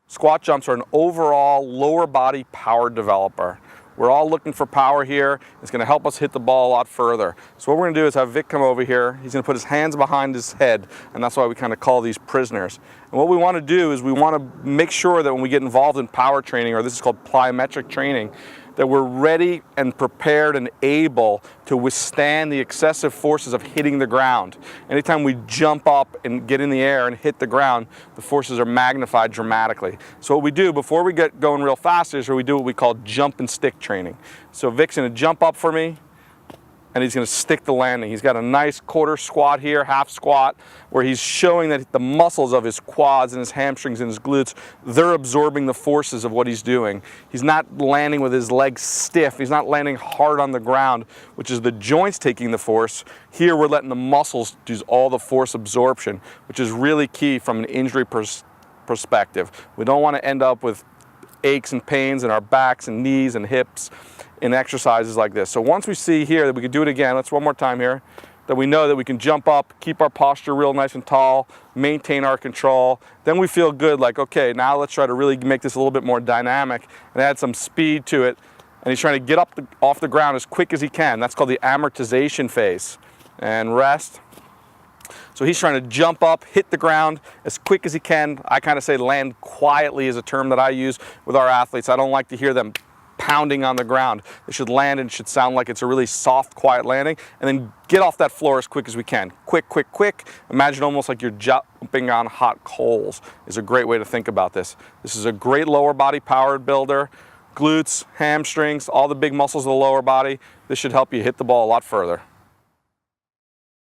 Squat jumps are an overall lower body power developer. We're all looking for power here. It's going to help us hit the ball a lot further. So what we're going to do is have Vic come over here. He's going to put his hands behind his head, and that's why we kind of call these prisoners. And what we want to do is we want to make sure that when we get involved in power training, or this is called plyometric training, that we're ready and prepared and able to withstand the excessive forces of hitting the ground. Anytime we jump up and get in the air and hit the ground, the forces are magnified dramatically. So what we do before we get going real fast is we do what we call jump and stick training. So Vic's gonna jump up for me, and he's going to stick the landing. He's got a nice quarter squat here, half squat, where he's showing that the muscles of his quads and his hamstrings and his glutes, they're absorbing the forces of what he's doing. He's not landing with his legs stiff. He's not landing hard on the ground, which is the joints taking the force. Here we're letting the muscles do all the force absorption, which is really key from an injury perspective. We don't want to end up with aches and pains in our backs and knees and hips in exercises like this. So once we see here that we can do it again, let's one more time here, that we know that we can jump up, keep our posture real nice and tall, maintain our control, then we feel good, like, okay, now let's try to really make this a little bit more dynamic and add some speed to it. And he's trying to get up off the ground as quick as he can. That's called the amortization phase. And rest. So he's trying to jump up, hit the ground as quick as he can. I kind of say land quietly is a term that I use with our athletes. I don't like to hear them pounding on the ground. They should land and it should sound like it's a really soft, quiet landing, and then get off that floor as quick as we can. Quick, quick, quick. Imagine almost like you're jumping on hot coals is a great way to think about this. This is a great lower body power builder. Glutes, hamstrings, all the big muscles of the lower body. This should help you hit the ball a lot further.